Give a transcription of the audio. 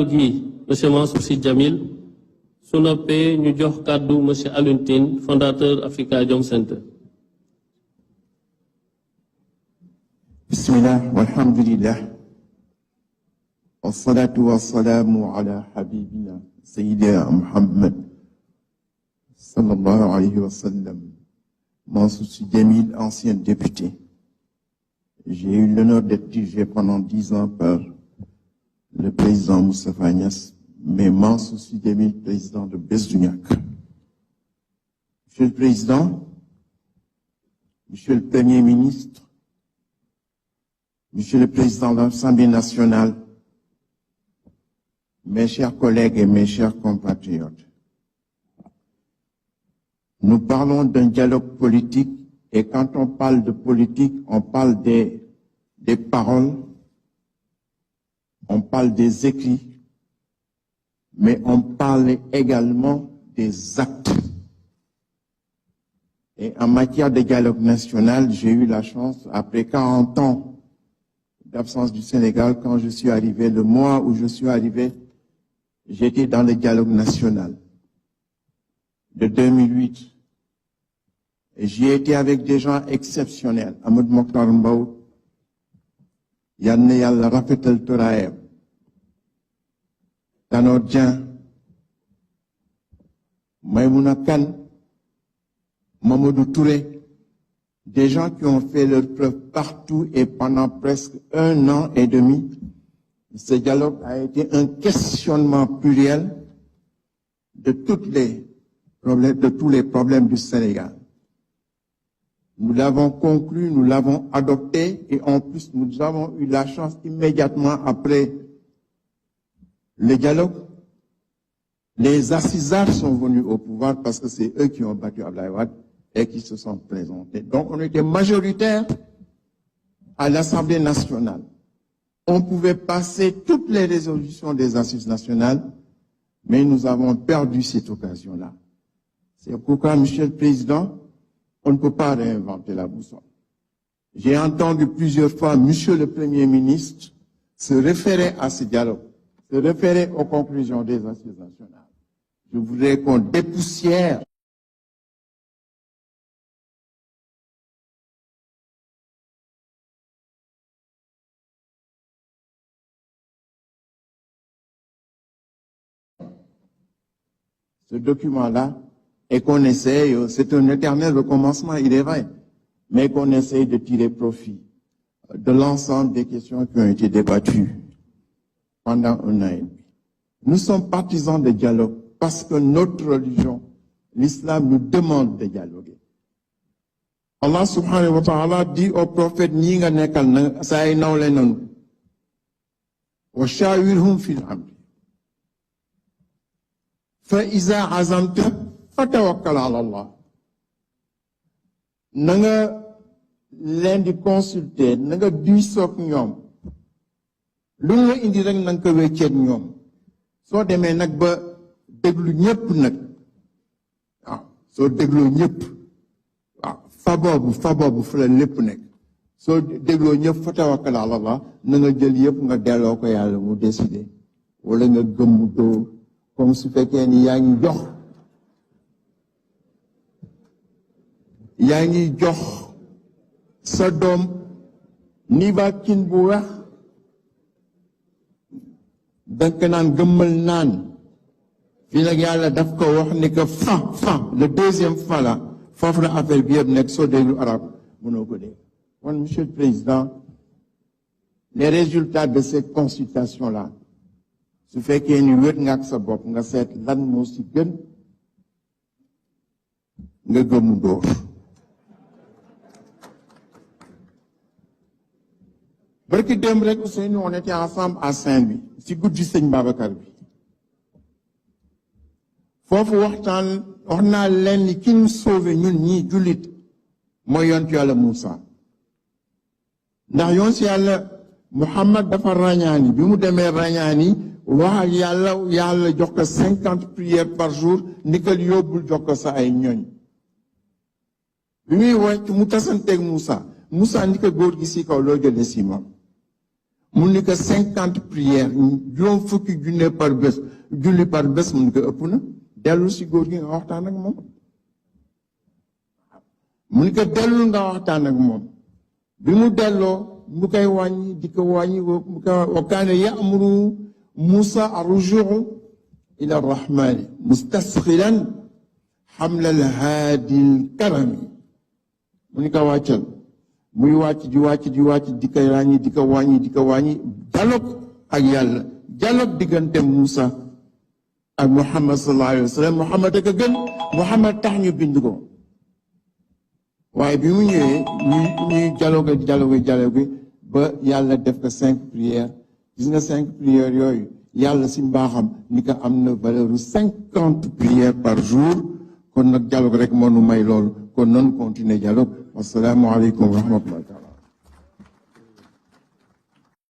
Monsieur Mansour Sy Djamil su noppee ñu jox kàddu monsieur Alioune Tine fondateur Afrikajom Center. Bismillah walhamdulillah wassalatu wassalamu ala habibina sayyidina Muhammad sallallahu alayhi wa sallam. Mansour Sy Djamil, ancien député. J'ai eu l'honneur d'être dirigé pendant 10 ans par le président Moustapha Niasse, mais Mansour Sy Djamil, président de Bës du Ñakk. Monsieur le Président, Monsieur le Premier ministre, Monsieur le Président de l'Assemblée nationale, mes chers collègues et mes chers compatriotes, nous parlons d'un dialogue politique et quand on parle de politique, on parle des paroles, on parle des écrits, mais on parle également des actes. Et en matière de dialogue national, j'ai eu la chance, après 40 ans d'absence du Sénégal, quand je suis arrivé, le mois où je suis arrivé, j'étais dans le dialogue national de 2008. Et j'y ai été avec des gens exceptionnels. Ahmed Mokhtar Mbow, Yann Yalla Rafetal Toraev, Tanor Dieng, Maïmouna Kane, Mamadou Touré, des gens qui ont fait leur preuve partout et pendant presque 1 an et demi. Ce dialogue a été un questionnement pluriel de tous les problèmes du Sénégal. Nous l'avons conclu, nous l'avons adopté et en plus nous avons eu la chance immédiatement après le dialogue. Les assisards sont venus au pouvoir parce que c'est eux qui ont battu Abdoulaye Wade et qui se sont présentés. Donc on était majoritaire à l'Assemblée nationale. On pouvait passer toutes les résolutions des assises nationales, mais nous avons perdu cette occasion-là. C'est pourquoi, Monsieur le Président, on ne peut pas réinventer la boussole. J'ai entendu plusieurs fois Monsieur le Premier ministre se référer à ce dialogue, se référer aux conclusions des assises nationales. Je voudrais qu'on dépoussière ce document-là et qu'on essaye, c'est un éternel recommencement, il est vrai, mais qu'on essaye de tirer profit de l'ensemble des questions qui ont été débattues pendant 1 an et demi. Nous sommes partisans de dialogue parce que notre religion, l'islam, nous demande de dialoguer. Allah subhanahu wa ta'ala dit au prophète, ñi nga nekkal na say nawle nanu wa shawirhum fil amri fa iza azamta fatawakkal ala Allah. Na nga leen di consulter, na nga diisoog ñoom, lu nga indi rek na nga ko wecceeg ñoom. Soo demee nag ba déglu ñëpp nag, waaw soo dégloo ñëpp, waaw fa boobu fa la lépp nekk. Soo dégloo ñëpp fatawakkal ala Allah, na nga jël yëpp nga delloo ko yàlla mu décider, wala nga gëmmu dóor comme su fekkee ni yaa ngi jox sa doom ni ba kin bu wax danga naan gëmmal naan fii nag yàlla daf ko wax ni que fa le deuxième fa la foofu la affaire bi yëpp nekk soo déglu arab mënoo ko dégg. Kon Monsieur le Président, les résultats de ces consultations là su fekkee ni wét nga ak sa bopp nga seet lan moo si gën nga gëmmu dóor. Barki démb rek Ousseynou, on était ensemble à Saint-Louis si guddi Sëñ Babacar bi foofu waxtaan wax naa leen ni ki ñu sauvé ñun ñii jullit mooy yontu Yàlla Moussa, ndax yontu Yàlla Muhammad dafa ràññaani bi mu demee ràññaani wax ak yàlla jox ko 50 prières par jour ndigal yóbbul jox ko sa ay ñoñ. bi muy wàcc mu tasanteeg Moussa ni ko góor gi si kaw loo jëlee si moom mu ni ko 50 prières juróom fukki junne par bés julli par bés mu ni ko ëpp na dellu si góor gi nga waxtaan ak moom mu ni ko dellu nga waxtaan ak moom bi mu delloo mu koy wàññi di ko wàññi mu ko wa kaana ya'muru Musa ar-rujuu ila ar-rahmani mustasxilan xamla al-haadi al-karami mu ni ko wàccal muy wàcc di wàcc di wàcc di ko wàññi di ko wàññi di ko wàññi dialogue ak yàlla dialogue diggante Musa ak Muhammad sallallahu alayhi wa sallam Muhammad ak a gën Muhammad tax ñu bind ko waaye bi mu ñëwee ñuy dialogue ba yàlla def ko 5 prières gis nga 5 prières yooyu yàlla si mbaaxam ni ko am na valeur 50 prières par jour kon nag dialogue rek moo nu may loolu kon noonu continuer dialogue wassalaamu aleykum wa rahmatullahi